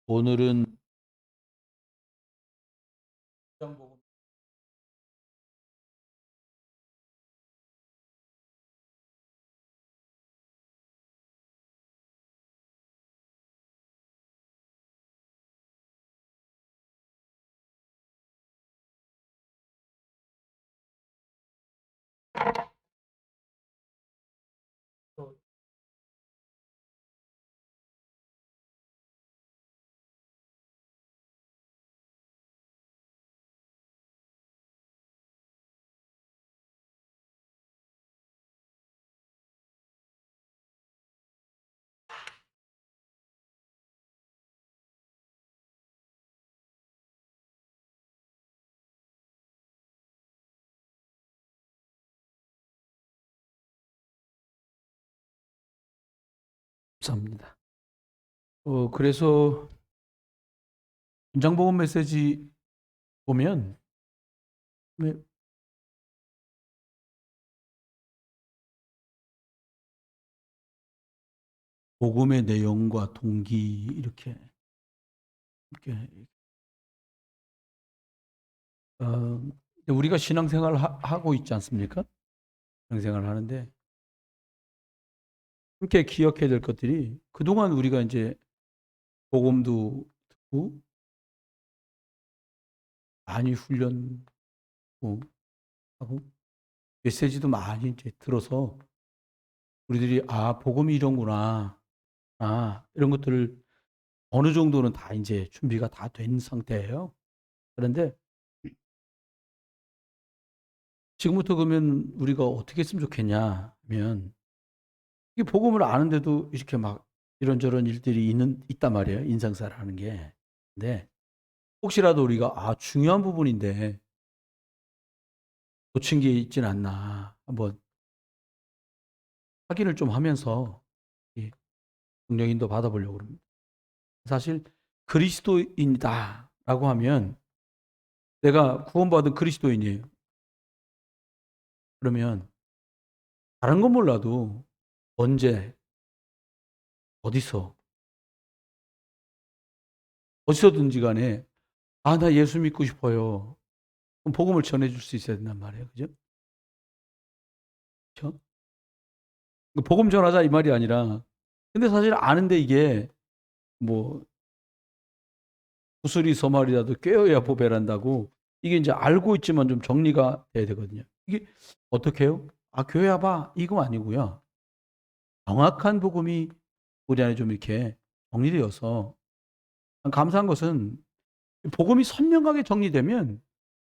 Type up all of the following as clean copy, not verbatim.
오늘은 복음 감사합니다. 그래서 연장복음 메시지 보면 왜 복음의 내용과 동기 이렇게 어, 우리가 신앙생활을 하고 있지 않습니까? 신앙생활을 하는데 함께 기억해야 될 것들이 그동안 우리가 이제 복음도 듣고 많이 훈련하고 하고 메시지도 많이 이제 들어서 우리들이 복음이 이런구나. 이런 것들을 어느 정도는 다 이제 준비가 다 된 상태예요. 그런데 지금부터 그러면 우리가 어떻게 했으면 좋겠냐 하면 이 복음을 아는데도 이렇게 막 이런저런 일들이 있단 말이에요. 인생사를 하는 게. 근데 혹시라도 우리가 중요한 부분인데 놓친 게 있진 않나 한번 확인을 좀 하면서 이 성령 인도 받아보려고 합니다. 사실 그리스도인이다라고 하면 내가 구원받은 그리스도인이에요. 그러면 다른 건 몰라도 언제 어디서 어디서든지 간에 나 예수 믿고 싶어요. 그럼 복음을 전해 줄 수 있어야 된단 말이에요. 그죠? 그죠? 그 복음 전하자 이 말이 아니라 근데 사실 아는데 이게 뭐 구슬이 서말이라도 꿰어야 보배란다고 이게 이제 알고 있지만 좀 정리가 돼야 되거든요. 이게 어떻게 해요? 교회 와봐. 이거 아니고요. 정확한 복음이 우리 안에 좀 이렇게 정리되어서 감사한 것은 복음이 선명하게 정리되면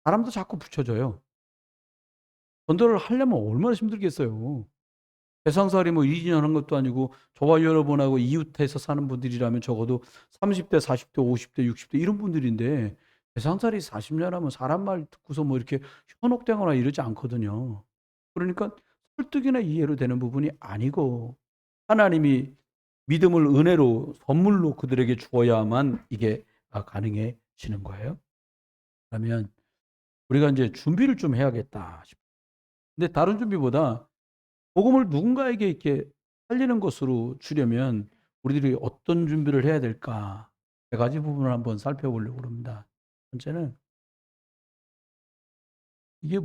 사람도 자꾸 붙여져요. 전도를 하려면 얼마나 힘들겠어요. 세상살이 뭐 2년 한 것도 아니고 저와 여러분하고 이웃해서 사는 분들이라면 적어도 30대, 40대, 50대, 60대 이런 분들인데 세상살이 40년 하면 사람 말 듣고서 뭐 이렇게 현혹되거나 이러지 않거든요. 그러니까 설득이나 이해로 되는 부분이 아니고 하나님이 믿음을 은혜로 선물로 그들에게 주어야만 이게 가능해지는 거예요. 그러면 우리가 이제 준비를 좀 해야겠다 싶어요. 근데 다른 준비보다 복음을 누군가에게 이렇게 살리는 것으로 주려면 우리들이 어떤 준비를 해야 될까? 세 가지 부분을 한번 살펴보려고 합니다. 번째는 이게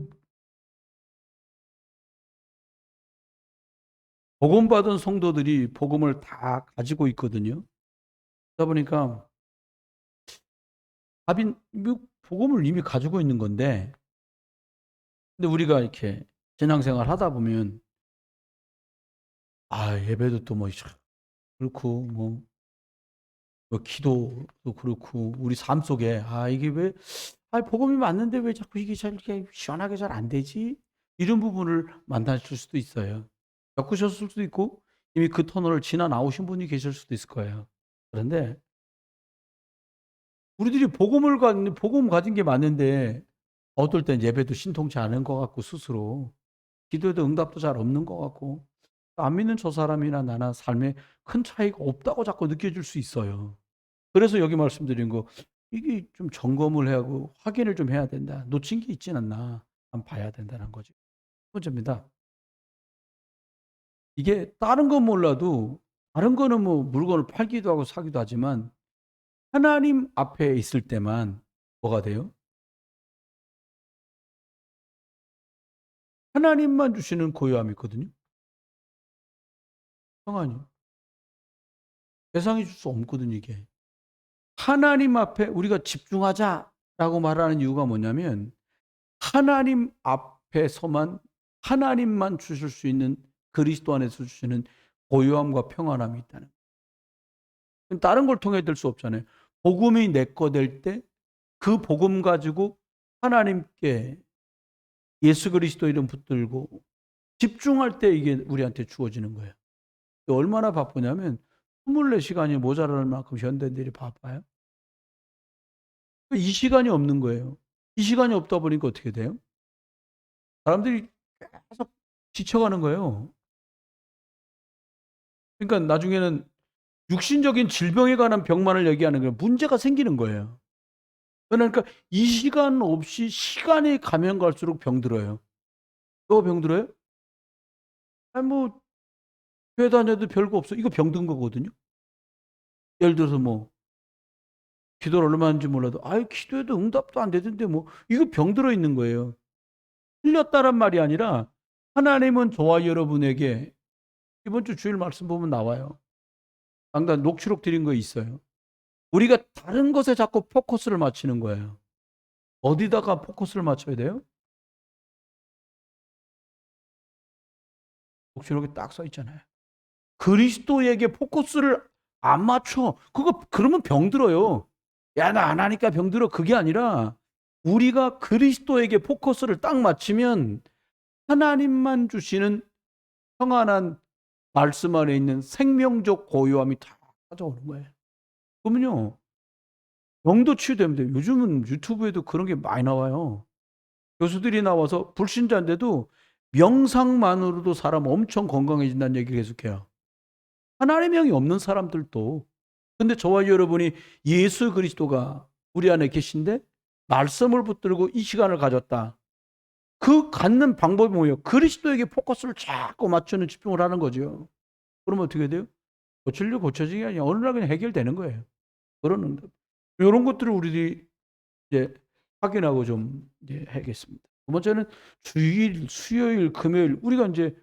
복음받은 성도들이 복음을 다 가지고 있거든요. 그러다 보니까 복음을 이미 가지고 있는 건데 근데 우리가 이렇게 신앙생활 하다 보면 예배도 또 뭐 그렇고 뭐 기도도 그렇고 우리 삶 속에 이게 왜 복음이 맞는데 왜 자꾸 이게 잘 이렇게 시원하게 잘 안 되지? 이런 부분을 만나실 수도 있어요. 겪으셨을 수도 있고 이미 그 터널을 지나 나오신 분이 계실 수도 있을 거예요. 그런데 우리들이 복음 가진 게 맞는데 어떨 땐 예배도 신통치 않은 것 같고 스스로 기도에도 응답도 잘 없는 것 같고 안 믿는 저 사람이나 나나 삶에 큰 차이가 없다고 자꾸 느껴질 수 있어요. 그래서 여기 말씀드린 거 이게 좀 점검을 해야 하고 확인을 좀 해야 된다. 놓친 게 있진 않나 한번 봐야 된다는 거죠. 첫 번째입니다. 이게 다른 건 몰라도 다른 거는 뭐 물건을 팔기도 하고 사기도 하지만 하나님 앞에 있을 때만 뭐가 돼요? 하나님만 주시는 고요함이 있거든요. 평안이. 세상이 줄 수 없거든요, 이게. 하나님 앞에 우리가 집중하자라고 말하는 이유가 뭐냐면 하나님 앞에서만 하나님만 주실 수 있는 그리스도 안에서 주시는 고요함과 평안함이 있다는 거예요. 다른 걸 통해 될 수 없잖아요. 복음이 내 거 될 때 그 복음 가지고 하나님께 예수 그리스도 이름 붙들고 집중할 때 이게 우리한테 주어지는 거예요. 얼마나 바쁘냐면 24시간이 모자랄 만큼 현대인들이 바빠요. 이 시간이 없는 거예요. 이 시간이 없다 보니까 어떻게 돼요? 사람들이 계속 지쳐가는 거예요. 그러니까 나중에는 육신적인 질병에 관한 병만을 얘기하는 거예요. 문제가 생기는 거예요. 그러니까 이 시간 없이 시간이 가면 갈수록 병들어요. 또 병들어요? 아니 뭐 교회 다녀도 별거 없어. 이거 병든 거거든요. 예를 들어서 뭐 기도를 얼마 하는지 몰라도 아이 기도해도 응답도 안 되던데 뭐 이거 병들어 있는 거예요. 틀렸다란 말이 아니라 하나님은 저와 여러분에게 이번 주 주일 말씀 보면 나와요. 강단 녹취록 드린 거 있어요. 우리가 다른 것에 자꾸 포커스를 맞추는 거예요. 어디다가 포커스를 맞춰야 돼요? 녹취록에 딱 써 있잖아요. 그리스도에게 포커스를 안 맞춰. 그러면 병들어요. 야, 나 안 하니까 병들어. 그게 아니라 우리가 그리스도에게 포커스를 딱 맞추면 하나님만 주시는 평안한 말씀 안에 있는 생명적 고요함이 다 찾아오는 거예요. 그러면요, 병도 치유되면 돼요. 요즘은 유튜브에도 그런 게 많이 나와요. 교수들이 나와서 불신자인데도 명상만으로도 사람 엄청 건강해진다는 얘기를 계속해요. 하나님의 영이 없는 사람들도. 근데 저와 여러분이 예수 그리스도가 우리 안에 계신데 말씀을 붙들고 이 시간을 가졌다. 그 갖는 방법이 뭐예요? 그리스도에게 포커스를 자꾸 맞추는 집중을 하는 거죠. 그러면 어떻게 돼요? 고치려 고쳐지기 아니라 어느 날 그냥 해결되는 거예요. 그러는 이런 것들을 우리들이 이제 확인하고 좀 이제 해야겠습니다. 두 번째는 주일, 수요일, 금요일 우리가 이제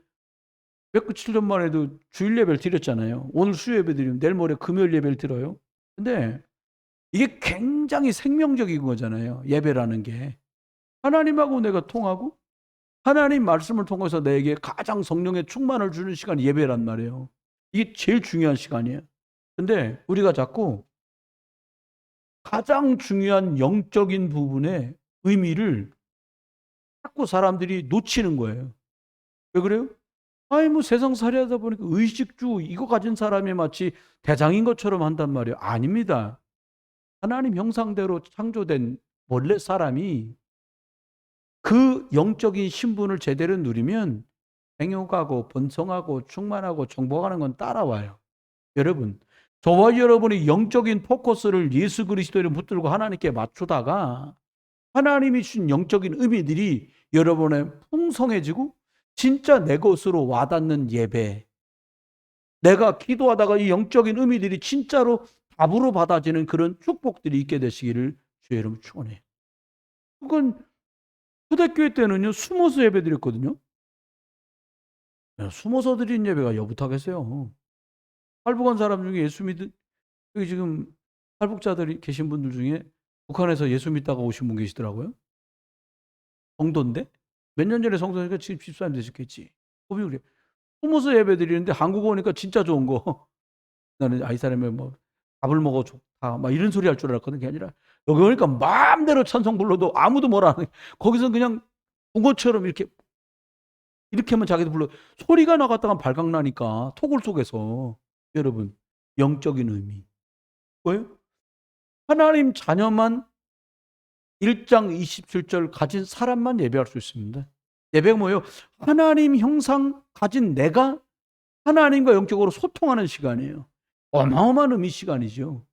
107년만 해도 주일 예배를 드렸잖아요. 오늘 수요 예배 드리면 내일 모레 금요일 예배를 드려요. 근데 이게 굉장히 생명적인 거잖아요. 예배라는 게. 하나님하고 내가 통하고 하나님 말씀을 통해서 내게 가장 성령의 충만을 주는 시간이 예배란 말이에요. 이게 제일 중요한 시간이에요. 근데 우리가 자꾸 가장 중요한 영적인 부분의 의미를 자꾸 사람들이 놓치는 거예요. 왜 그래요? 아이 뭐 세상살이 하다 보니까 의식주 이거 가진 사람이 마치 대장인 것처럼 한단 말이에요. 아닙니다. 하나님 형상대로 창조된 원래 사람이 그 영적인 신분을 제대로 누리면 행복하고 번성하고 충만하고 정복하는 건 따라와요. 여러분, 저와 여러분의 영적인 포커스를 예수 그리스도를 붙들고 하나님께 맞추다가 하나님이 주신 영적인 의미들이 여러분의 풍성해지고 진짜 내 것으로 와닿는 예배, 내가 기도하다가 이 영적인 의미들이 진짜로 답으로 받아지는 그런 축복들이 있게 되시기를 주의 이름으로 축원해요. 그건 초대교회 때는요 숨어서 예배 드렸거든요. 숨어서 드린 예배가 여부타겠어요. 탈북한 사람 중에 예수 믿은 여기 지금 탈북자들이 계신 분들 중에 북한에서 예수 믿다가 오신 분 계시더라고요. 성도인데 몇 년 전에 성도니까 지금 집사님 되셨겠지. 그분이 그래. 숨어서 예배 드리는데 한국 오니까 진짜 좋은 거. 나는 이 사람이 뭐 밥을 먹어 좋다 막 이런 소리 할 줄 알았거든. 그게 아니라 여기 오니까 마음대로 찬송 불러도 아무도 뭐라 안 해. 거기서 그냥 붕어처럼 이렇게 하면 자기도 불러 소리가 나갔다가 발각 나니까 토굴 속에서 여러분 영적인 의미 뭐예요? 하나님 자녀만 1장 27절 가진 사람만 예배할 수 있습니다. 예배가 뭐예요? 하나님 형상 가진 내가 하나님과 영적으로 소통하는 시간이에요. 어마어마한 의미 시간이죠.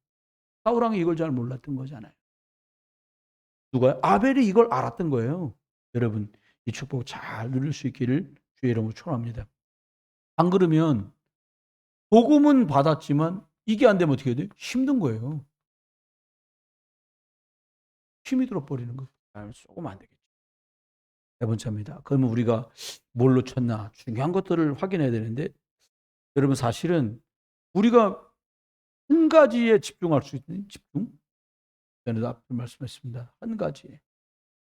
사울왕이 이걸 잘 몰랐던 거잖아요. 누가요? 아벨이 이걸 알았던 거예요. 여러분 이 축복 잘 누릴 수 있기를 주의 이름으로 축원합니다. 안 그러면 복음은 받았지만 이게 안 되면 어떻게 해야 돼요? 힘든 거예요. 힘이 들어버리는 거예요. 쏘면 안 되겠죠. 네 번째입니다. 그러면 우리가 뭘 놓쳤나? 중요한 것들을 확인해야 되는데, 여러분 사실은 우리가 한 가지에 집중할 수 있는 집중? 전에도 앞에 말씀했습니다. 한 가지에.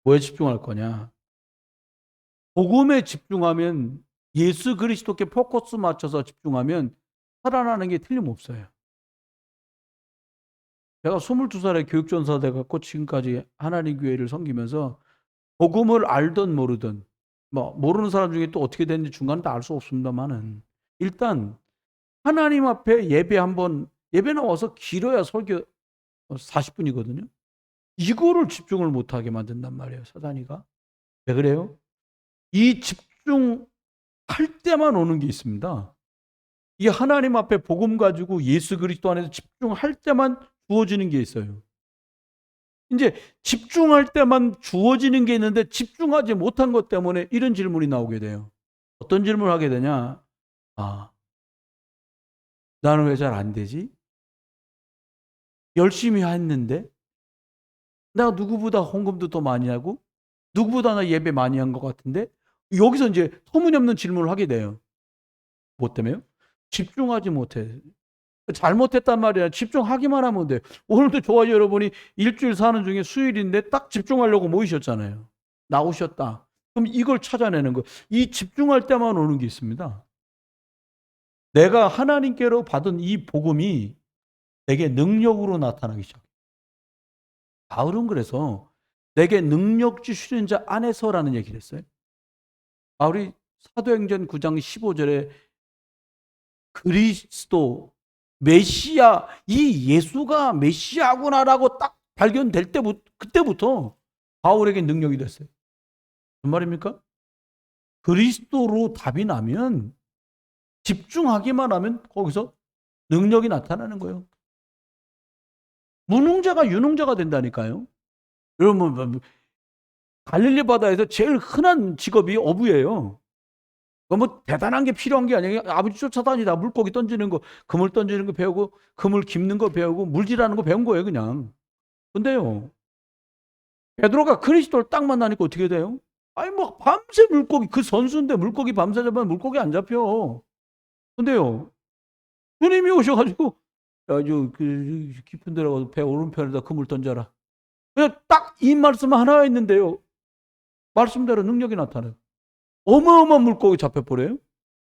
뭐에 집중할 거냐? 복음에 집중하면, 예수 그리스도께 포커스 맞춰서 집중하면 살아나는 게 틀림없어요. 제가 22살에 교육전사 돼갖고 지금까지 하나님 교회를 섬기면서 복음을 알든 모르든, 뭐 모르는 사람 중에 또 어떻게 됐는지 중간에 다 알 수 없습니다만은, 일단 하나님 앞에 예배 나와서 길어야 설교 40분이거든요. 이거를 집중을 못하게 만든단 말이에요, 사단이가. 왜 그래요? 이 집중할 때만 오는 게 있습니다. 이 하나님 앞에 복음 가지고 예수 그리스도 안에서 집중할 때만 주어지는 게 있어요. 이제 집중할 때만 주어지는 게 있는데 집중하지 못한 것 때문에 이런 질문이 나오게 돼요. 어떤 질문을 하게 되냐? 아, 나는 왜 잘 안 되지? 열심히 했는데? 내가 누구보다 헌금도 더 많이 하고 누구보다 나 예배 많이 한 것 같은데? 여기서 이제 터무니없는 질문을 하게 돼요. 뭐 때문에요? 집중하지 못해. 잘못했단 말이야. 집중하기만 하면 돼. 오늘도 좋아요 여러분이 일주일 사는 중에 수요일인데 딱 집중하려고 모이셨잖아요. 나오셨다. 그럼 이걸 찾아내는 거. 이 집중할 때만 오는 게 있습니다. 내가 하나님께로 받은 이 복음이 내게 능력으로 나타나기 시작해요. 바울은 그래서 내게 능력 주시는 자 안에서라는 얘기를 했어요. 바울이 사도행전 9장 15절에 그리스도 메시아, 이 예수가 메시아구나라고 딱 발견될 그때부터 바울에게 능력이 됐어요. 무슨 말입니까? 그리스도로 답이 나면, 집중하기만 하면 거기서 능력이 나타나는 거예요. 무능자가 유능자가 된다니까요. 여러분, 갈릴리 바다에서 제일 흔한 직업이 어부예요. 뭐 대단한 게 필요한 게 아니에요. 아버지 쫓아다니다 물고기 던지는 거, 그물 던지는 거 배우고, 그물 깁는 거 배우고, 물질하는 거 배운 거예요, 그냥. 근데요, 베드로가 그리스도를 딱 만나니까 어떻게 돼요? 아니, 뭐, 밤새 물고기, 그 선수인데 물고기 밤새 잡으면 물고기 안 잡혀. 근데요, 주님이 오셔가지고, 아주 깊은 데 가서 배 오른편에다 그물 던져라. 그냥 딱 이 말씀 하나 있는데요, 말씀대로 능력이 나타나요. 어마어마한 물고기 잡혀버려요.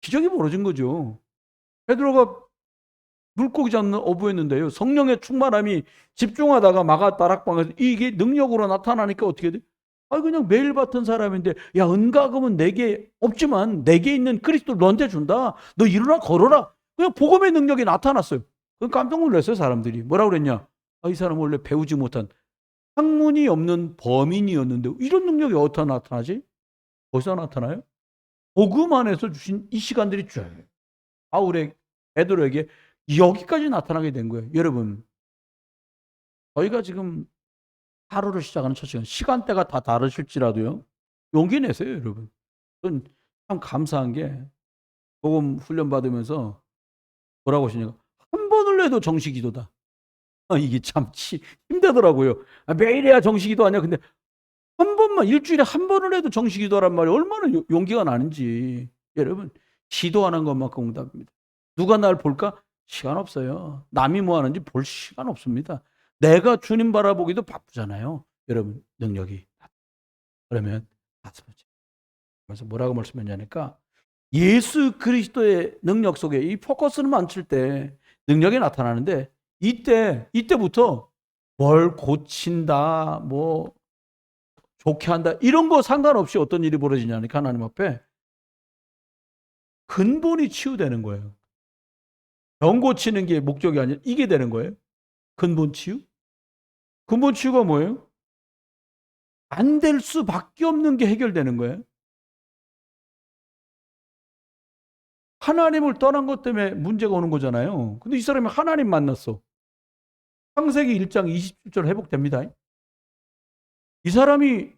기적이 벌어진 거죠. 베드로가 물고기 잡는 어부였는데요, 성령의 충만함이 집중하다가 마가다락방에서 이게 능력으로 나타나니까 어떻게 돼? 아, 그냥 매일 받던 사람인데, 야, 은가금은 내게 없지만 내게 있는 그리스도를 너한테 준다. 너 일어나 걸어라. 그냥 복음의 능력이 나타났어요. 그 깜짝 놀랐어요, 사람들이. 뭐라고 그랬냐? 아, 이 사람 원래 배우지 못한 학문이 없는 범인이었는데 이런 능력이 어디서 나타나지? 어디서 나타나요? 복음 안에서 주신 이 시간들이 쭉 바울의 베드로에게 여기까지 나타나게 된 거예요. 여러분, 저희가 지금 하루를 시작하는 첫 시간대가 다 다르실지라도요, 용기 내세요, 여러분. 전 참 감사한 게 복음 훈련 받으면서 뭐라고 하시냐고, 한 번을 해도 정시 기도다. 이게 참 힘들더라고요. 매일 해야 정시 기도 아니야. 근데 한 번만, 일주일에 한 번을 해도 정시 기도란 말이 얼마나 용기가 나는지. 여러분, 기도하는 것만큼 응답입니다. 누가 날 볼까? 시간 없어요. 남이 뭐 하는지 볼 시간 없습니다. 내가 주님 바라보기도 바쁘잖아요. 여러분, 능력이. 그러면 다섯 번째. 그래서 뭐라고 말씀했냐니까, 예수 그리스도의 능력 속에 이 포커스를 맞출 때 능력이 나타나는데, 이때부터 뭘 고친다, 뭐 좋게 한다, 이런 거 상관없이 어떤 일이 벌어지냐니까 하나님 앞에 근본이 치유되는 거예요. 병 고치는 게 목적이 아니라 이게 되는 거예요. 근본 치유? 근본 치유가 뭐예요? 안 될 수밖에 없는 게 해결되는 거예요. 하나님을 떠난 것 때문에 문제가 오는 거잖아요. 근데 이 사람이 하나님 만났어. 창세기 1장 27절 회복됩니다. 이 사람이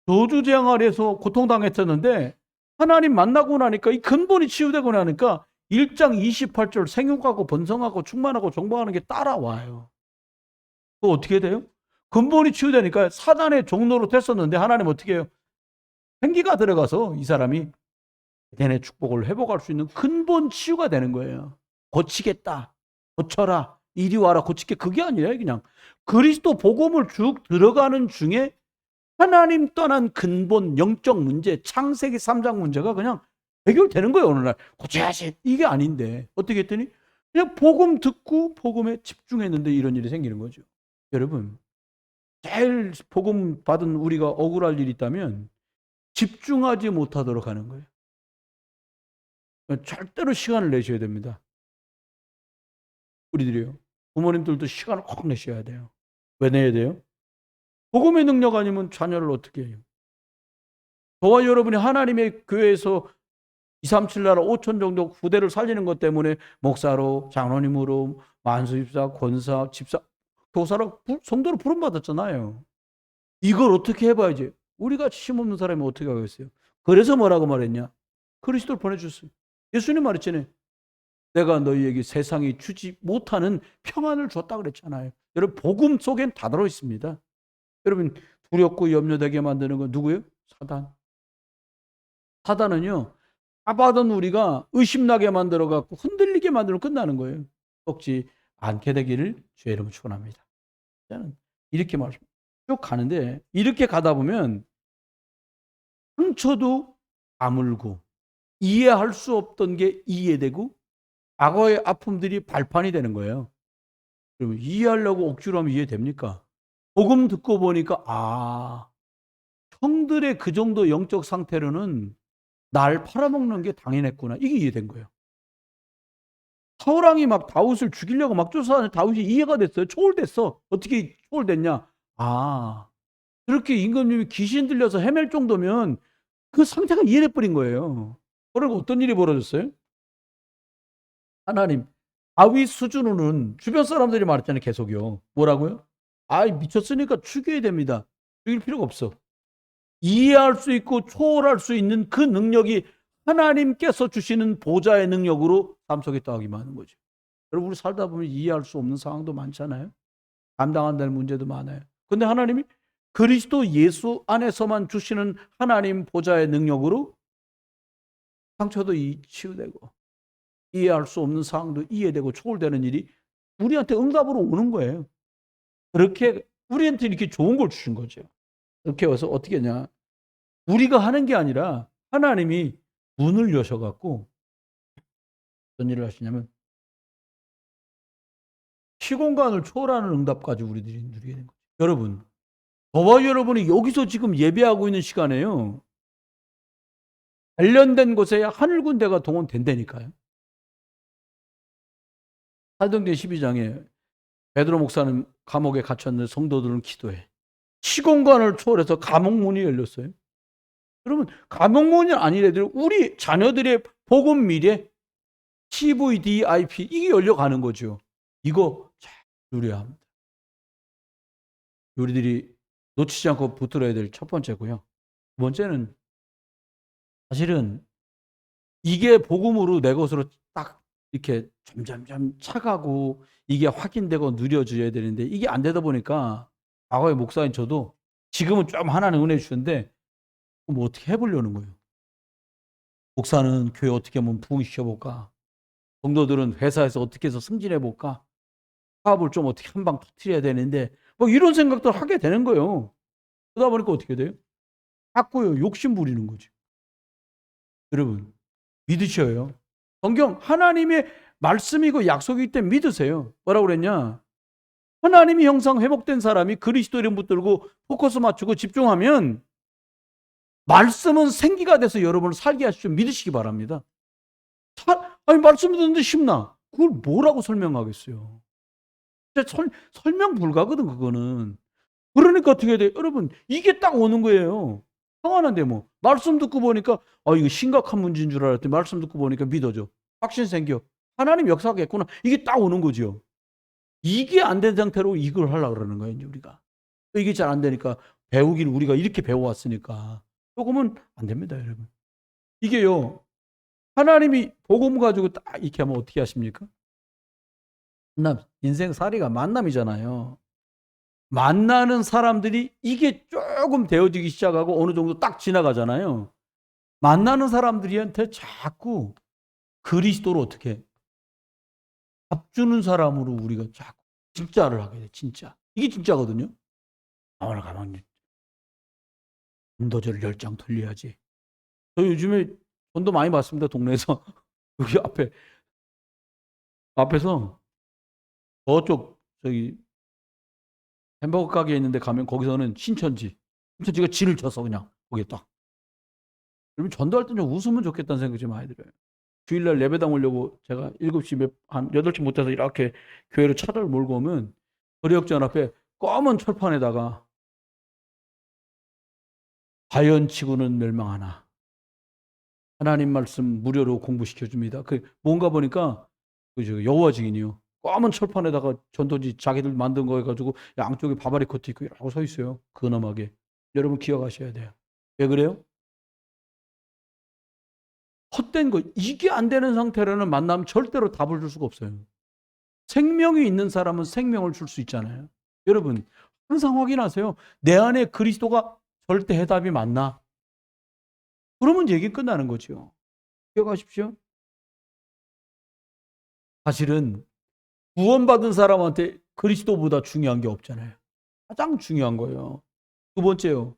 저주재앙 아래에서 고통당했었는데 하나님 만나고 나니까 이 근본이 치유되고 나니까 1장 28절 생육하고 번성하고 충만하고 정복하는 게 따라와요. 또 어떻게 돼요? 근본이 치유되니까 사단의 종로로 됐었는데 하나님 어떻게 해요? 생기가 들어가서 이 사람이 에덴의 축복을 회복할 수 있는 근본 치유가 되는 거예요. 고치겠다. 고쳐라. 이리 와라. 고칠게. 그게 아니라 그냥 그리스도 복음을 쭉 들어가는 중에 하나님 떠난 근본 영적 문제, 창세기 3장 문제가 그냥 해결되는 거예요. 어느 날 고쳐야지. 이게 아닌데 어떻게 했더니 그냥 복음 듣고 복음에 집중했는데 이런 일이 생기는 거죠. 여러분, 제일 복음 받은 우리가 억울할 일이 있다면 집중하지 못하도록 하는 거예요. 절대로 시간을 내셔야 됩니다. 우리들이요. 부모님들도 시간을 꼭 내셔야 돼요. 왜 내야 돼요? 복음의 능력 아니면 자녀를 어떻게 해요? 저와 여러분이 하나님의 교회에서 237 나라 5천 정도 부대를 살리는 것 때문에 목사로, 장로님으로, 만수집사, 권사, 집사, 교사로, 성도로 부름받았잖아요. 이걸 어떻게 해봐야지. 우리같이 힘없는 사람이 어떻게 하겠어요? 그래서 뭐라고 말했냐? 그리스도를 보내줬어요. 예수님 말했잖아요. 내가 너희에게 세상이 주지 못하는 평안을 줬다 그랬잖아요. 여러분, 복음 속엔 다 들어있습니다. 여러분, 두렵고 염려되게 만드는 건 누구예요? 사단. 사단은요, 다 받은 우리가 의심나게 만들어갖고 흔들리게 만들면 끝나는 거예요. 속지 않게 되기를 주의 이름으로 축원합니다. 저는 이렇게 말씀 쭉 가는데, 이렇게 가다 보면 상처도 아물고 이해할 수 없던 게 이해되고 과거의 아픔들이 발판이 되는 거예요. 그러면 이해하려고 억지로 하면 이해됩니까? 복음 듣고 보니까 형들의 그 정도 영적 상태로는 날 팔아먹는 게 당연했구나. 이게 이해된 거예요. 사울왕이 막 다윗을 죽이려고 막 쫓아다니는 다윗이 이해가 됐어요. 초월됐어. 어떻게 초월됐냐? 그렇게 임금님이 귀신 들려서 헤맬 정도면 그 상태가 이해돼버린 거예요. 그리고 어떤 일이 벌어졌어요? 하나님, 다윗 수준으로는 주변 사람들이 말했잖아요. 계속요. 뭐라고요? 미쳤으니까 죽여야 됩니다. 죽일 필요가 없어. 이해할 수 있고 초월할 수 있는 그 능력이 하나님께서 주시는 보좌의 능력으로 삶 속에 더하기만 하는 거죠. 여러분, 우리 살다 보면 이해할 수 없는 상황도 많잖아요. 감당 안 되는 문제도 많아요. 근데 하나님이 그리스도 예수 안에서만 주시는 하나님 보좌의 능력으로 상처도 치유되고 이해할 수 없는 상황도 이해되고 초월되는 일이 우리한테 응답으로 오는 거예요. 그렇게 우리한테 이렇게 좋은 걸 주신 거죠. 이렇게 와서 어떻게 하냐? 우리가 하는 게 아니라 하나님이 문을 여셔갖고 어떤 일을 하시냐면 시공간을 초월하는 응답까지 우리들이 누리게 된 거죠. 여러분, 저와 여러분이 여기서 지금 예배하고 있는 시간에요. 관련된 곳에 하늘 군대가 동원된다니까요. 사도행전 12장에 베드로 목사는 감옥에 갇혔는데 성도들은 기도해. 시공간을 초월해서 감옥 문이 열렸어요. 여러분, 감옥 문이 아니래도 우리 자녀들의 복음 미래 CVDIP 이게 열려가는 거죠. 이거 잘 누려야 합니다. 우리들이 놓치지 않고 붙들어야 될 첫 번째고요. 두 번째는 사실은 이게 복음으로 내 것으로 딱 이렇게 점점점 차가고 이게 확인되고 누려져야 되는데 이게 안 되다 보니까 과거의 목사인 저도 지금은 좀 하나는 은혜 주셨는데 뭐 어떻게 해보려는 거예요. 목사는 교회 어떻게 하면 부흥시켜볼까? 성도들은 회사에서 어떻게 해서 승진해볼까? 사업을 좀 어떻게 한 방 터뜨려야 되는데 뭐 이런 생각들 하게 되는 거예요. 그러다 보니까 어떻게 돼요? 자꾸요 욕심 부리는 거죠. 여러분 믿으셔요. 성경 하나님의 말씀이고 약속이기 때문에 믿으세요. 뭐라고 그랬냐? 하나님이 형상 회복된 사람이 그리스도 이름 붙들고 포커스 맞추고 집중하면 말씀은 생기가 돼서 여러분을 살게 하시죠. 믿으시기 바랍니다. 말씀 듣는데 쉽나? 그걸 뭐라고 설명하겠어요? 진짜 설명 불가거든 그거는. 그러니까 어떻게 해야 돼요? 여러분 이게 딱 오는 거예요. 평안한데 뭐 말씀 듣고 보니까 이거 심각한 문제인 줄 알았더니 말씀 듣고 보니까 믿어져. 확신 생겨. 하나님 역사하겠구나. 이게 딱 오는 거죠. 이게 안 된 상태로 이걸 하려고 그러는 거예요 이제 우리가. 이게 잘 안 되니까 배우기를 우리가 이렇게 배워왔으니까 조금은 안 됩니다 여러분. 이게요 하나님이 복음 가지고 딱 이렇게 하면 어떻게 하십니까? 인생 살이가 만남이잖아요. 만나는 사람들이 이게 조금 되어지기 시작하고 어느 정도 딱 지나가잖아요. 만나는 사람들한테 자꾸 그리스도로 어떻게 밥 주는 사람으로 우리가 자꾸 진짜를 하게 돼. 진짜. 이게 진짜거든요. 오늘 가만 전도지를 10장 돌려야지. 저 요즘에 전도 많이 받습니다. 동네에서. 여기 앞에서 저쪽 저기 햄버거 가게 있는데 가면 거기서는 신천지가 진을 쳤어 그냥 거기에 딱. 그러면 전도할 때 좀 웃으면 좋겠다는 생각이 좀 많이 들어요. 주일날 예배당 오려고 제가 7시 한 8시 못해서 이렇게 교회로 차를 몰고 오면 거리역전 앞에 검은 철판에다가 자연치고는 멸망하나 하나님 말씀 무료로 공부시켜줍니다. 그 뭔가 보니까 그 여호와 증인이요. 검은 철판에다가 전도지 자기들 만든 거 해가지고 양쪽에 바바리 코트 입고 이러고 서 있어요. 근엄하게. 여러분 기억하셔야 돼요. 왜 그래요? 헛된 거 이게 안 되는 상태로는 만나면 절대로 답을 줄 수가 없어요. 생명이 있는 사람은 생명을 줄 수 있잖아요. 여러분 항상 확인하세요. 내 안에 그리스도가 절대 해답이 맞나? 그러면 얘기 끝나는 거죠. 기억하십시오. 사실은 구원받은 사람한테 그리스도보다 중요한 게 없잖아요. 가장 중요한 거예요. 두 번째요.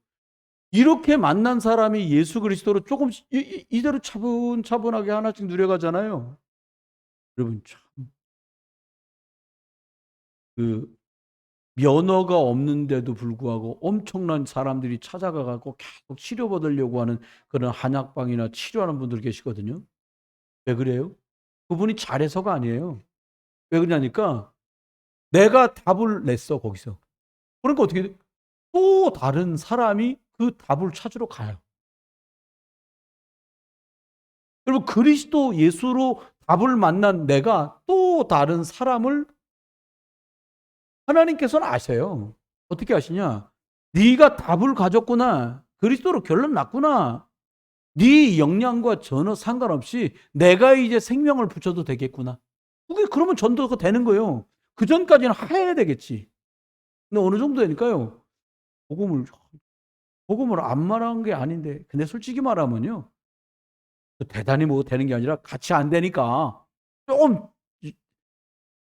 이렇게 만난 사람이 예수 그리스도로 조금씩 이대로 차분차분하게 하나씩 누려가잖아요. 여러분 참 그 면허가 없는데도 불구하고 엄청난 사람들이 찾아가 갖고 계속 치료받으려고 하는 그런 한약방이나 치료하는 분들 계시거든요. 왜 그래요? 그분이 잘해서가 아니에요. 왜 그러냐니까 내가 답을 냈어 거기서. 그러니까 어떻게 돼? 또 다른 사람이 그 답을 찾으러 가요. 여러분 그리스도 예수로 답을 만난 내가 또 다른 사람을 하나님께서는 아세요. 어떻게 아시냐? 네가 답을 가졌구나. 그리스도로 결론 났구나. 네 역량과 전혀 상관없이 내가 이제 생명을 붙여도 되겠구나. 그게 그러면 전도가 되는 거예요. 그 전까지는 해야 되겠지. 근데 어느 정도 되니까요. 복음을 안 말한 게 아닌데. 근데 솔직히 말하면요. 대단히 뭐 되는 게 아니라 같이 안 되니까 조금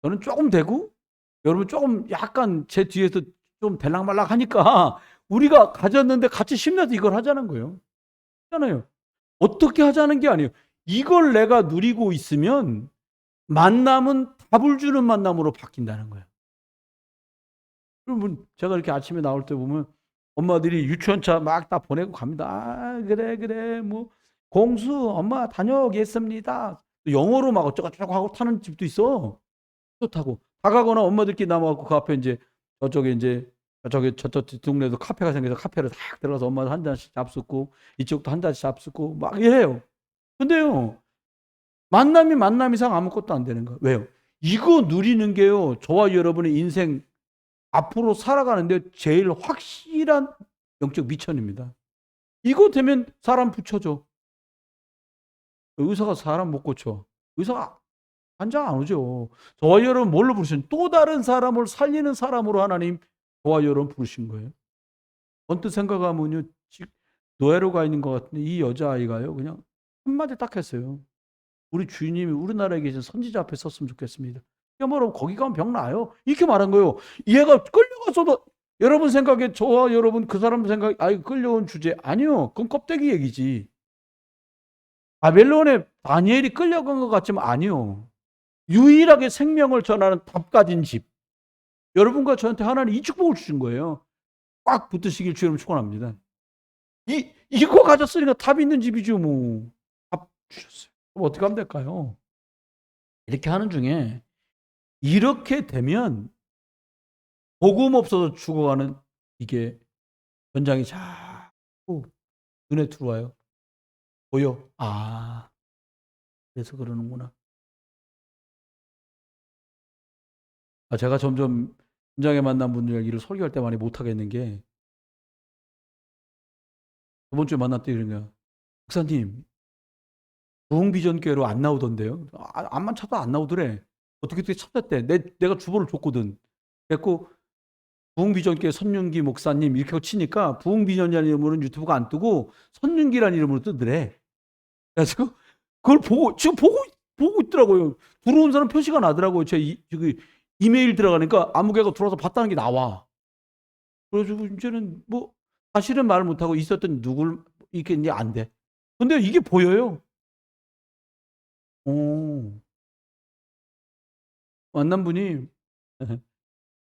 저는 조금 되고 여러분 조금 약간 제 뒤에서 좀 될락말락 하니까 우리가 가졌는데 같이 힘내서 이걸 하자는 거예요. 하잖아요. 어떻게 하자는 게 아니에요. 이걸 내가 누리고 있으면 만남은 답을 주는 만남으로 바뀐다는 거예요. 여러분 제가 이렇게 아침에 나올 때 보면 엄마들이 유치원차 막 다 보내고 갑니다. 아 그래 그래 뭐 공수 엄마 다녀오겠습니다. 영어로 막 어쩌고저쩌고 하고 타는 집도 있어. 또 타고 다가거나 엄마들끼리 남아갖고 그 앞에 저쪽 동네에도 카페가 생겨서 카페를 딱 들어가서 엄마도 한 잔씩 잡숫고 이쪽도 한 잔씩 잡숫고 막 이래요. 근데요 만남 이상 아무것도 안 되는 거예요. 왜요? 이거 누리는 게요 저와 여러분의 인생 앞으로 살아가는데 제일 확실한 영적 미천입니다. 이거 되면 사람 붙여줘. 의사가 사람 못 고쳐. 의사가 환자 안 오죠. 저와 여러분 뭘로 부르신? 또 다른 사람을 살리는 사람으로 하나님 저와 여러분 부르신 거예요. 언뜻 생각하면요. 노예로 가 있는 것 같은데 이 여자아이가요. 그냥 한마디 딱 했어요. 우리 주님이 우리나라에 계신 선지자 앞에 섰으면 좋겠습니다. 뭐라고 거기 가면 병 나요. 이렇게 말한 거예요. 얘가 끌려가서도 여러분 생각에 저와 여러분 그 사람 생각에 끌려온 주제 아니요. 그건 껍데기 얘기지. 바벨론에 다니엘이 끌려간 것 같지만 아니요. 유일하게 생명을 전하는 답 가진 집. 여러분과 저한테 하나님 이 축복을 주신 거예요. 꽉 붙으시길 주님 축원합니다. 이거 가졌으니까 답 있는 집이죠 뭐. 답 주셨어요. 그럼 어떻게 하면 될까요? 이렇게 하는 중에 이렇게 되면 복음 없어서 죽어가는 이게 현장이 자꾸 눈에 들어와요. 보여. 아, 그래서 그러는구나. 제가 점점 현장에 만난 분들 일을 설교할 때 많이 못하겠는 게 저번 주에 만났더니 이런 거야. 목사님, 부흥비전교회로 안 나오던데요. 안만 찾아 안 나오더래. 어떻게 찾았대. 내가 주보를 줬거든. 그래갖고 부흥비전교회 선윤기 목사님 이렇게 치니까 부흥비전이라는 이름으로는 유튜브가 안 뜨고 선윤기라는 이름으로 뜨더래. 그래서 그걸 보고 지금 보고 있더라고요. 들어온 사람 표시가 나더라고요. 제 이메일 들어가니까 아무 개가 들어와서 봤다는 게 나와. 그래가지고 이제는 뭐 사실은 말 못하고 있었던 누굴 이렇게 이제 안 돼. 근데 이게 보여요. 만난 분이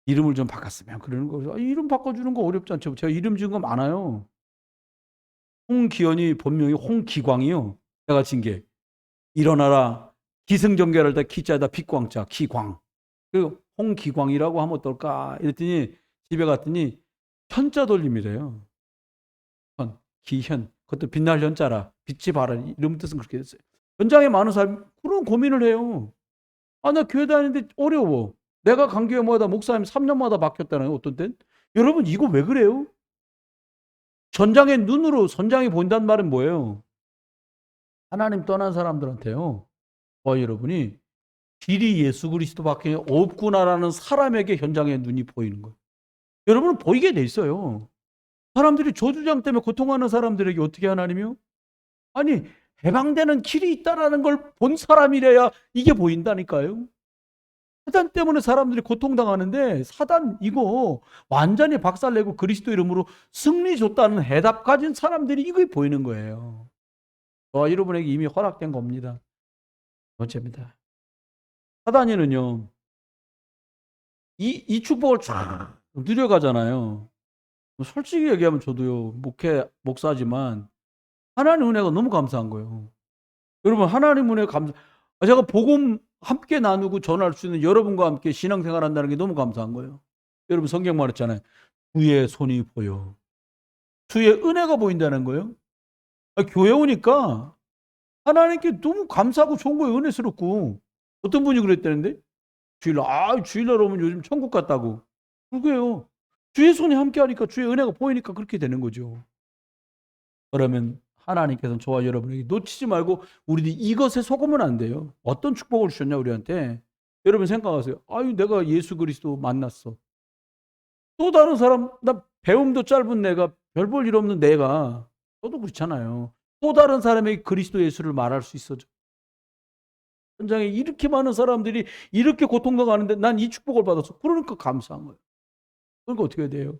이름을 좀 바꿨으면 그러는 거죠. 이름 바꿔주는 거 어렵지 않죠. 제가 이름 지은 거 많아요. 홍기현이 본명이 홍기광이요. 제가 진 게 일어나라 기승전결할 때 기자에다 빛광자 기광. 그 홍기광이라고 하면 어떨까? 이랬더니 집에 갔더니 현자 돌림이래요. 기현. 그것도 빛날 현자라. 빛이 바라는 이름 뜻은 그렇게 됐어요. 현장에 많은 사람이 그런 고민을 해요. 나 교회 다니는데 어려워. 내가 간 교회마다 목사님 3년마다 바뀌었다는 어떤 땐. 여러분 이거 왜 그래요? 전장의 눈으로 선장이 보인다는 말은 뭐예요? 하나님 떠난 사람들한테요. 여러분이 길이 예수 그리스도밖에 없구나라는 사람에게 현장의 눈이 보이는 거예요. 여러분은 보이게 돼 있어요. 사람들이 저주장 때문에 고통하는 사람들에게 어떻게 하나님이요? 아니 해방되는 길이 있다라는 걸 본 사람이래야 이게 보인다니까요. 사단 때문에 사람들이 고통당하는데 사단 이거 완전히 박살내고 그리스도 이름으로 승리 줬다는 해답 가진 사람들이 이거 보이는 거예요. 저와 여러분에게 이미 허락된 겁니다. 두 번째입니다. 사단이는요. 이 축복을 쫙 누려가잖아요. 솔직히 얘기하면 저도요. 목사지만 하나님 은혜가 너무 감사한 거예요. 여러분 하나님 은혜 제가 복음 함께 나누고 전할 수 있는 여러분과 함께 신앙생활 한다는 게 너무 감사한 거예요. 여러분 성경 말했잖아요. 주의 손이 보여. 주의 은혜가 보인다는 거예요. 교회 오니까 하나님께 너무 감사하고 좋은 거예요. 은혜스럽고. 어떤 분이 그랬다는데? 주일날 오면 요즘 천국 같다고. 그게요. 주의 손이 함께 하니까 주의 은혜가 보이니까 그렇게 되는 거죠. 그러면 하나님께서는 저와 여러분에게 놓치지 말고 우리들이 이것에 속으면 안 돼요. 어떤 축복을 주셨냐 우리한테. 여러분 생각하세요. 내가 예수 그리스도 만났어. 또 다른 사람, 나 배움도 짧은 내가 별 볼 일 없는 내가 저도 그렇잖아요. 또 다른 사람에게 그리스도 예수를 말할 수 있어죠. 현장에 이렇게 많은 사람들이 이렇게 고통당하는데 난 이 축복을 받았어. 그러니까 감사한 거예요. 그러니까 어떻게 해야 돼요?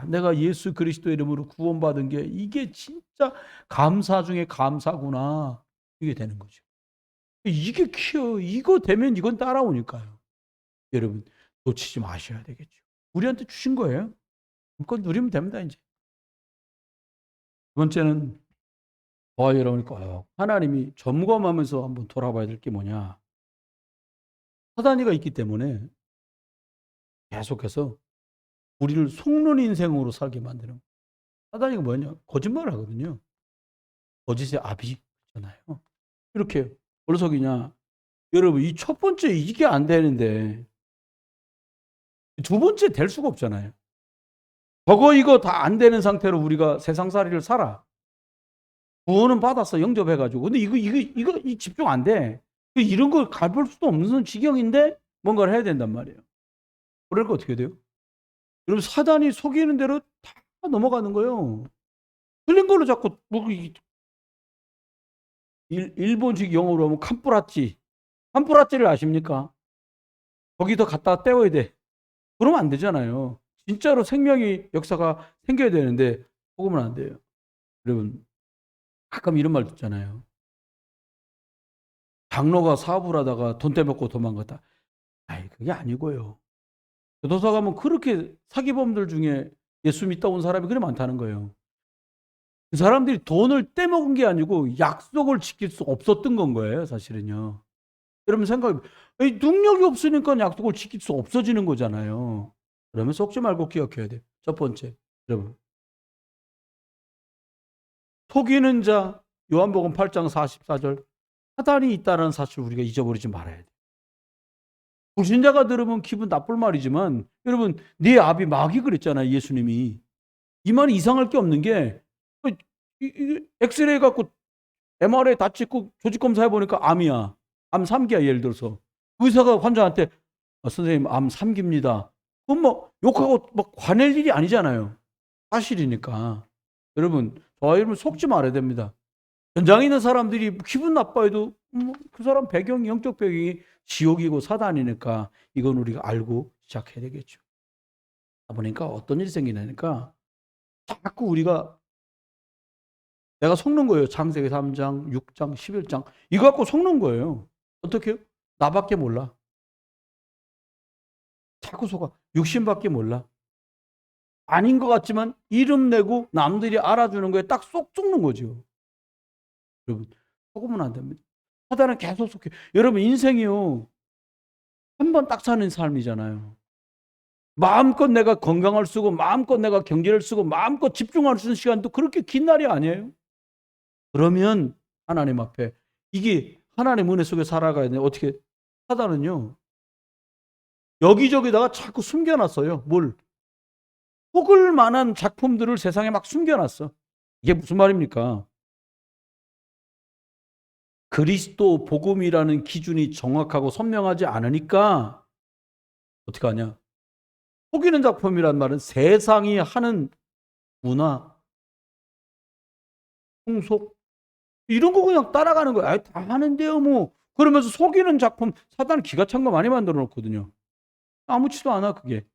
내가 예수 그리스도 이름으로 구원받은 게 이게 진짜 감사 중에 감사구나. 이게 되는 거죠. 이게 키요. 이거 되면 이건 따라오니까요. 여러분 놓치지 마셔야 되겠죠. 우리한테 주신 거예요. 그건 누리면 됩니다. 이제. 두 번째는 저와 여러분이 꼭 하나님이 점검하면서 한번 돌아봐야 될 게 뭐냐. 사단이가 있기 때문에 계속해서 우리를 속는 인생으로 살게 만드는 사단이가 뭐냐? 거짓말을 하거든요. 거짓의 아비잖아요. 이렇게 어리석이냐? 여러분 이 첫 번째 이게 안 되는데 두 번째 될 수가 없잖아요. 이거 다 안 되는 상태로 우리가 세상살이를 살아. 구원은 받았어 영접해가지고. 근데 이거 집중 안 돼. 이런 걸 가볼 수도 없는 지경인데 뭔가를 해야 된단 말이에요. 그러니까 어떻게 돼요? 여러분 사단이 속이는 대로 다 넘어가는 거예요. 틀린 걸로 자꾸 일본식 영어로 하면 캄뿌라찌를 아십니까? 거기다 갖다 떼워야 돼. 그러면 안 되잖아요. 진짜로 생명의 역사가 생겨야 되는데 속으면 안 돼요. 여러분 가끔 이런 말 듣잖아요. 장로가 사업을 하다가 돈 떼먹고 도망갔다. 그게 아니고요. 교도소 가면 그렇게 사기범들 중에 예수 믿다 온 사람이 그래 많다는 거예요. 그 사람들이 돈을 떼먹은 게 아니고 약속을 지킬 수 없었던 건 거예요, 사실은요. 여러분 생각해, 능력이 없으니까 약속을 지킬 수 없어지는 거잖아요. 그러면 속지 말고 기억해야 돼요. 첫 번째, 여러분. 속이는 자, 요한복음 8장 44절, 사단이 있다는 사실을 우리가 잊어버리지 말아야 돼요. 불신자가 들으면 기분 나쁠 말이지만, 여러분, 네 아비 마귀 그랬잖아요, 예수님이. 이 말이 이상할 게 없는 게, 엑스레이 갖고 MRI 다 찍고 조직 검사해 보니까 암이야. 암 3기야 예를 들어서. 의사가 환자한테 선생님 암 3기입니다. 그럼 뭐 욕하고 막 화낼 일이 아니잖아요. 사실이니까. 여러분, 저와 여러분 속지 말아야 됩니다. 현장에 있는 사람들이 기분 나빠해도 그 사람 배경이, 영적 배경이 지옥이고 사단이니까 이건 우리가 알고 시작해야 되겠죠. 보니까 어떤 일이 생기냐니까 자꾸 우리가 내가 속는 거예요. 창세기 3장, 6장, 11장. 이거 갖고 속는 거예요. 어떻게 해요? 나밖에 몰라. 자꾸 속아. 육신밖에 몰라. 아닌 것 같지만 이름 내고 남들이 알아주는 거에 딱 쏙 속는 거죠. 여러분, 속으면 안 됩니다. 사단은 계속 속해. 여러분, 인생이요. 한 번 딱 사는 삶이잖아요. 마음껏 내가 건강을 쓰고 마음껏 내가 경제를 쓰고 마음껏 집중할 수 있는 시간도 그렇게 긴 날이 아니에요. 그러면 하나님 앞에 이게 하나님 은혜 속에 살아가야 돼. 어떻게 사단은요. 여기저기다가 자꾸 숨겨놨어요. 뭘? 속을 만한 작품들을 세상에 막 숨겨놨어. 이게 무슨 말입니까? 그리스도 복음이라는 기준이 정확하고 선명하지 않으니까 어떻게 하냐? 속이는 작품이란 말은 세상이 하는 문화, 풍속 이런 거 그냥 따라가는 거야. 아이, 다 하는데요, 뭐. 그러면서 속이는 작품, 사단은 기가 찬 거 많이 만들어 놓거든요. 아무렇지도 않아, 그게.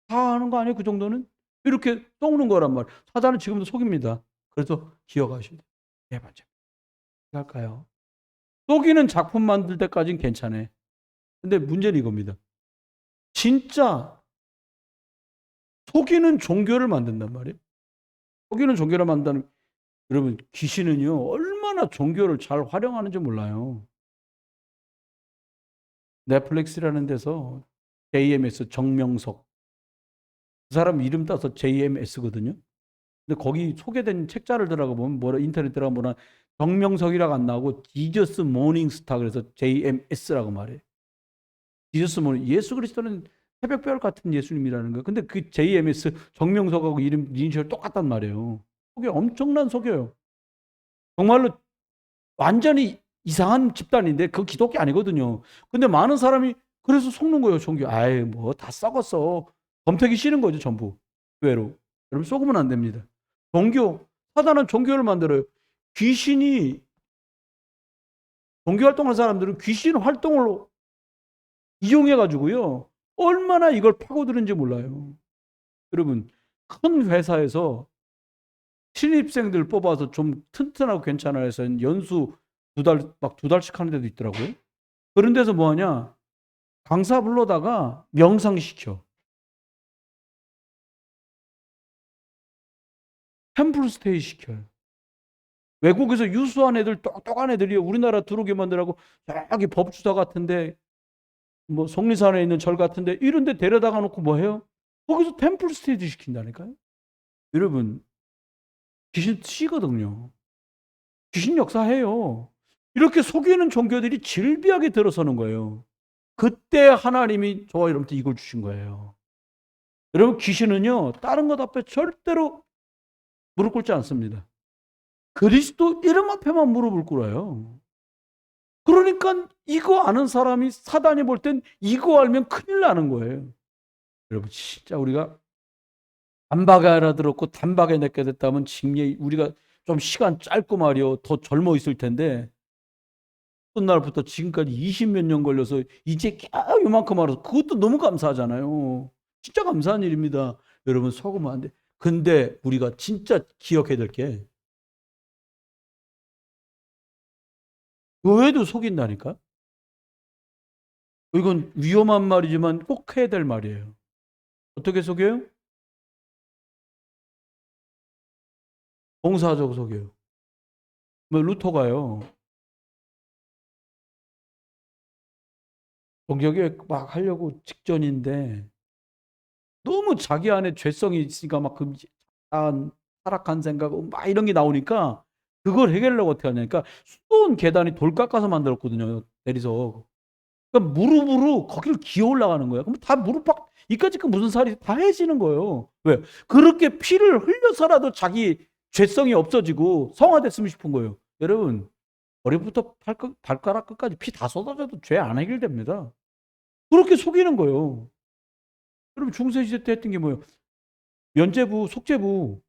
다 하는 거 아니에요, 그 정도는? 이렇게 썩는 거란 말이에요. 사단은 지금도 속입니다. 그래서 기억하셔야 돼요. 네 번째. 할까요? 속이는 작품 만들 때까지는 괜찮아요. 근데 문제는 이겁니다. 진짜 속이는 종교를 만든단 말이에요. 속이는 종교를 만든다는, 여러분, 귀신은요, 얼마나 종교를 잘 활용하는지 몰라요. 넷플릭스라는 데서 JMS 정명석, 그 사람 이름 따서 JMS거든요. 근데 거기 소개된 책자를 들어가 보면 뭐라 인터넷 들어가 보면 정명석이라고 안 나오고 지저스 모닝스타 그래서 JMS라고 말해. 지저스 모닝 예수 그리스도는 새벽별 같은 예수님이라는 거예요. 근데 그 JMS 정명석하고 이름 이니셜 똑같단 말이에요. 속여 엄청난 속여요. 정말로 완전히 이상한 집단인데 그 기독교 아니거든요. 근데 많은 사람이 그래서 속는 거예요, 종교. 아이, 뭐 다 썩었어. 검색이 싫은 거죠, 전부. 교회로. 여러분 속으면 안 됩니다. 종교, 사단은 종교를 만들어요. 귀신이 종교 활동하는 사람들은 귀신 활동을 이용해 가지고요. 얼마나 이걸 파고드는지 몰라요. 여러분, 큰 회사에서 신입생들 뽑아서 좀 튼튼하고 괜찮아 해서 연수 두 달씩 하는 데도 있더라고요. 그런 데서 뭐 하냐? 강사 불러다가 명상시켜. 템플 스테이 시켜요. 외국에서 유수한 애들, 똑똑한 애들이 우리나라 들어오게 만들라고 저기 법주사 같은데, 뭐 속리산에 있는 절 같은데 이런 데 데려다가 놓고 뭐 해요? 거기서 템플 스테이 시킨다니까요. 여러분, 귀신 치거든요. 귀신 역사해요. 이렇게 속이는 종교들이 질비하게 들어서는 거예요. 그때 하나님이 저와 여러분한테 이걸 주신 거예요. 여러분, 귀신은요, 다른 것 앞에 절대로 무릎 꿇지 않습니다. 그리스도 이름 앞에만 무릎을 꿇어요. 그러니까 이거 아는 사람이 사단이 볼 땐 이거 알면 큰일 나는 거예요. 여러분, 진짜 우리가 단박에 알아들었고 단박에 맺게 됐다면 진짜 우리가 좀 시간 짧고 말이요. 더 젊어 있을 텐데 어떤 날부터 지금까지 20몇 년 걸려서 이제 겨우 요만큼 알아서 그것도 너무 감사하잖아요. 진짜 감사한 일입니다. 여러분 속으면 안 돼. 근데 우리가 진짜 기억해야 될 게 교회도 속인다니까. 이건 위험한 말이지만 꼭 해야 될 말이에요. 어떻게 속여요? 봉사적 속여요. 뭐 루터가요. 정교회 막 하려고 직전인데 너무 자기 안에 죄성이 있으니까 막 그 타락한 생각 막 이런 게 나오니까 그걸 해결하려고 어떻게 하냐니까 수도원 계단이 돌 깎아서 만들었거든요. 내리석. 그러니까 무릎으로 거기를 기어 올라가는 거예요. 그럼 다 무릎 팍 이까짓 거 무슨 살이 다 해지는 거예요. 왜? 그렇게 피를 흘려서라도 자기 죄성이 없어지고 성화됐으면 싶은 거예요. 여러분, 머리부터 발가락 끝까지 피 다 쏟아져도 죄 안 해결됩니다. 그렇게 속이는 거예요. 여러분 중세시대 때 했던 게 뭐예요? 면죄부, 속죄부.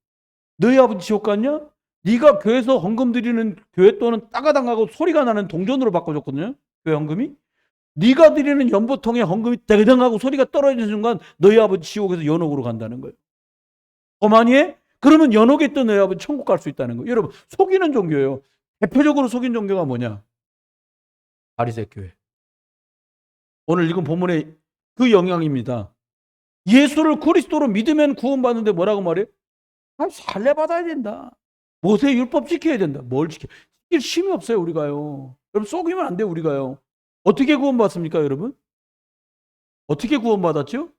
너희 아버지 지옥 갔냐? 네가 교회에서 헌금 드리는 교회 돈은 따가당하고 소리가 나는 동전으로 바꿔줬거든요. 교회 헌금이. 네가 드리는 연보통에 헌금이 대등하고 소리가 떨어지는 순간 너희 아버지 지옥에서 연옥으로 간다는 거예요. 더 많이 해? 그러면 연옥에 있던 너희 아버지 천국 갈 수 있다는 거예요. 여러분 속이는 종교예요. 대표적으로 속인 종교가 뭐냐? 바리새 교회. 오늘 읽은 본문의 그 영향입니다. 예수를 그리스도로 믿으면 구원받는데 뭐라고 말해요? 살례 받아야 된다. 모세 율법 지켜야 된다. 뭘 지켜? 지킬 힘이 없어요, 우리가요. 여러분 속이면 안 돼요, 우리가요. 어떻게 구원받습니까, 여러분? 어떻게 구원받았죠?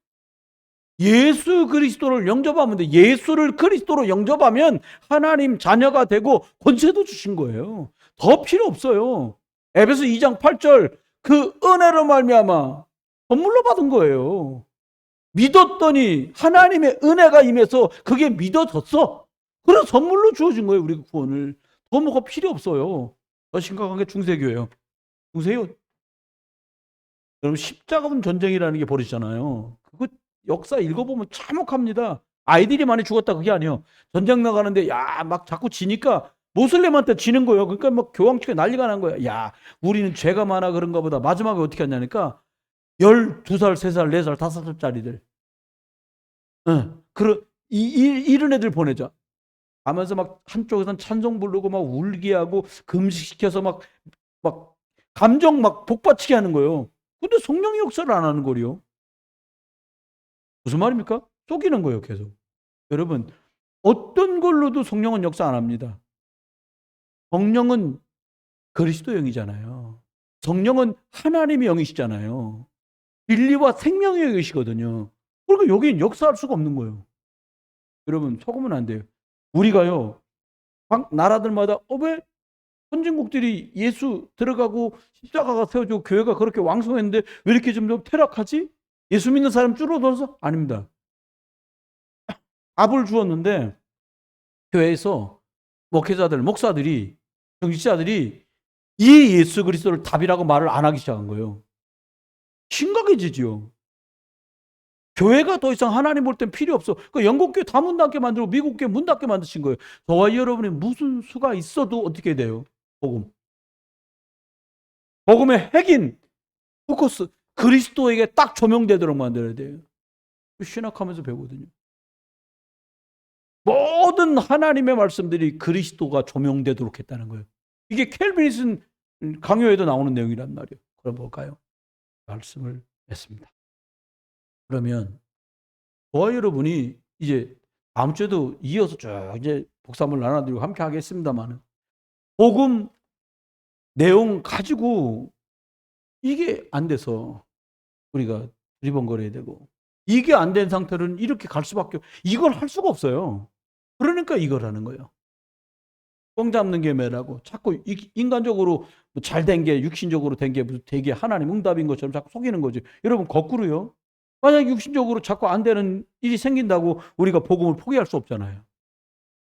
예수 그리스도를 영접하면 돼. 예수를 그리스도로 영접하면 하나님 자녀가 되고 권세도 주신 거예요. 더 필요 없어요. 에베소 2장 8절 그 은혜로 말미암아 선물로 받은 거예요. 믿었더니 하나님의 은혜가 임해서 그게 믿어졌어. 그래서 선물로 주어진 거예요. 우리 구원을. 더 뭐가 필요 없어요. 더 심각한 게 중세교예요. 중세요. 여러분 십자가분 전쟁이라는 게 벌어지잖아요. 그거 역사 읽어보면 참혹합니다. 아이들이 많이 죽었다 그게 아니에요. 전쟁 나가는데 야 막 자꾸 지니까 모슬렘한테 지는 거예요. 그러니까 막 교황측에 난리가 난 거야. 야 우리는 죄가 많아 그런가 보다. 마지막에 어떻게 하냐니까 12살, 3살, 4살, 5살짜리들. 이런 애들 보내자. 하면서 막 한쪽에서는 찬송 부르고 막 울게 하고 금식시켜서 막 감정 막 복받치게 하는 거예요. 근데 성령의 역사를 안 하는 거리요. 무슨 말입니까? 속이는 거예요, 계속. 여러분, 어떤 걸로도 성령은 역사 안 합니다. 성령은 그리스도 영이잖아요. 성령은 하나님의 영이시잖아요. 진리와 생명의 영이시거든요. 그러니까 여기는 역사할 수가 없는 거예요. 여러분, 속으면 안 돼요. 우리가요, 각 나라들마다 왜 선진국들이 예수 들어가고 십자가가 세워지고 교회가 그렇게 왕성했는데 왜 이렇게 점점 퇴락하지? 예수 믿는 사람 줄어들어서? 아닙니다. 답을 주었는데 교회에서 목회자들, 목사들이, 정치자들이 이 예수 그리스도를 답이라고 말을 안 하기 시작한 거예요. 심각해지죠. 교회가 더 이상 하나님 볼 땐 필요 없어. 그 영국 교회 다 문 닫게 만들고 미국 교회 문 닫게 만드신 거예요. 저와 여러분이 무슨 수가 있어도 어떻게 돼요? 복음. 복음의 핵인 포커스 그리스도에게 딱 조명되도록 만들어야 돼요. 신학하면서 배우거든요. 모든 하나님의 말씀들이 그리스도가 조명되도록 했다는 거예요. 이게 켈빈슨 강요에도 나오는 내용이란 말이에요. 그럼 볼까요? 말씀을 맺습니다. 그러면 저와 여러분이 이제 다음 주에도 이어서 쭉 이제 복사물 나눠드리고 함께 하겠습니다만 복음 내용 가지고 이게 안 돼서 우리가 리번거려야 되고 이게 안 된 상태로는 이렇게 갈 수밖에 이걸 할 수가 없어요. 그러니까 이걸 하는 거예요. 뻥 잡는 게 매라고 자꾸 인간적으로 잘 된 게 육신적으로 된 게 되게 하나님 응답인 것처럼 자꾸 속이는 거죠. 여러분 거꾸로요. 만약 육신적으로 자꾸 안 되는 일이 생긴다고 우리가 복음을 포기할 수 없잖아요.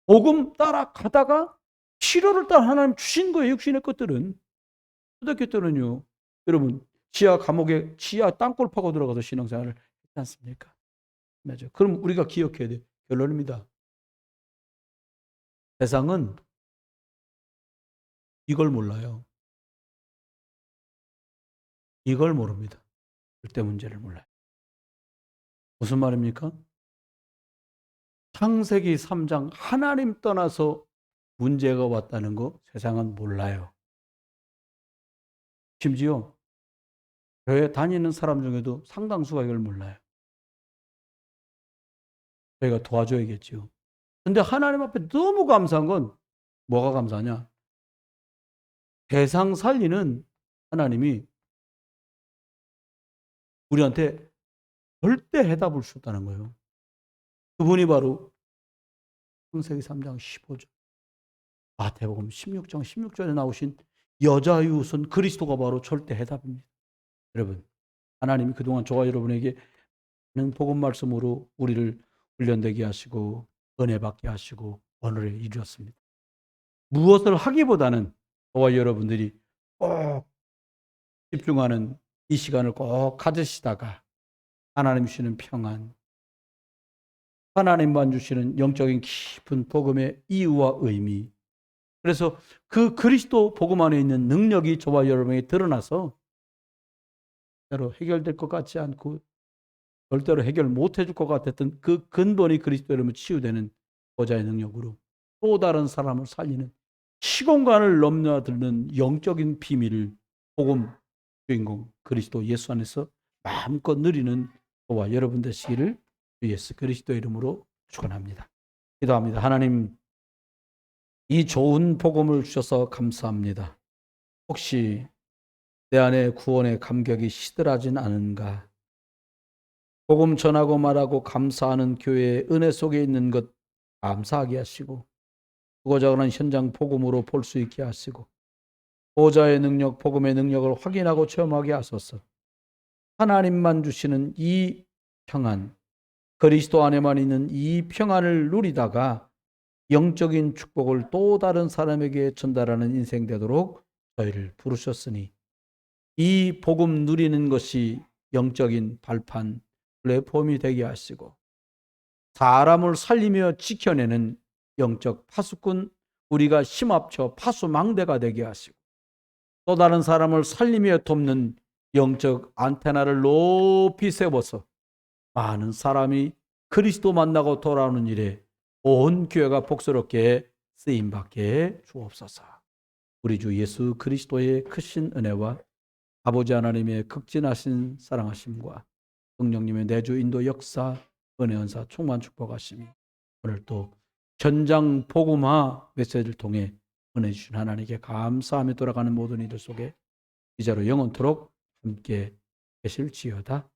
복음 따라가다가 치료를 따라 하나님 주신 거예요. 육신의 것들은. 초대교회 때는요. 여러분 지하 감옥에 지하 땅굴 파고 들어가서 신앙생활을 했지 않습니까? 맞아요. 그럼 우리가 기억해야 돼요. 결론입니다. 세상은 이걸 몰라요. 이걸 모릅니다. 절대 문제를 몰라요. 무슨 말입니까? 창세기 3장 하나님 떠나서 문제가 왔다는 거 세상은 몰라요. 심지어 교회 다니는 사람 중에도 상당수가 이걸 몰라요. 저희가 도와줘야겠죠. 근데 하나님 앞에 너무 감사한 건 뭐가 감사하냐? 세상 살리는 하나님이 우리한테 절대 해답을 주셨다는 거예요. 그분이 바로 창세기 3장 15절, 마태복음 16장 16절에 나오신 여자의 우선 그리스도가 바로 절대 해답입니다. 여러분, 하나님이 그동안 저와 여러분에게 많은 복음 말씀으로 우리를 훈련되게 하시고 은혜 받게 하시고 오늘을 이루었습니다. 무엇을 하기보다는 저와 여러분들이 꼭 집중하는 이 시간을 꼭 가지시다가 하나님 주시는 평안, 하나님만 주시는 영적인 깊은 복음의 이유와 의미. 그래서 그 그리스도 복음 안에 있는 능력이 저와 여러분에게 드러나서 절대로 해결될 것 같지 않고 절대로 해결 못 해줄 것 같았던 그 근본이 그리스도 여러분 치유되는 보좌의 능력으로 또 다른 사람을 살리는 시공간을 넘나드는 영적인 비밀을 복음 주인공 그리스도 예수 안에서 마음껏 누리는 저와 여러분 되시기를 주 예수 그리스도 이름으로 축원합니다. 기도합니다. 하나님, 이 좋은 복음을 주셔서 감사합니다. 혹시 내 안에 구원의 감격이 시들하진 않은가? 복음 전하고 말하고 감사하는 교회의 은혜 속에 있는 것 감사하게 하시고, 두고자 하는 현장 복음으로 볼 수 있게 하시고, 보좌의 능력, 복음의 능력을 확인하고 체험하게 하소서. 하나님만 주시는 이 평안, 그리스도 안에만 있는 이 평안을 누리다가 영적인 축복을 또 다른 사람에게 전달하는 인생 되도록 저희를 부르셨으니, 이 복음 누리는 것이 영적인 발판, 플랫폼이 되게 하시고, 사람을 살리며 지켜내는 영적 파수꾼, 우리가 힘합쳐 파수망대가 되게 하시고, 또 다른 사람을 살리며 돕는 영적 안테나를 높이 세워서 많은 사람이 그리스도 만나고 돌아오는 일에 온 교회가 복스럽게 쓰임받게 주옵소서. 우리 주 예수 그리스도의 크신 은혜와 아버지 하나님의 극진하신 사랑하심과 성령님의 내주 인도 역사 은혜 은사 충만 축복하심이 오늘 또 현장 복음화 메시지를 통해 은혜 주신 하나님께 감사하며 돌아가는 모든 이들 속에 이제로 영원토록 함께 계실지어다.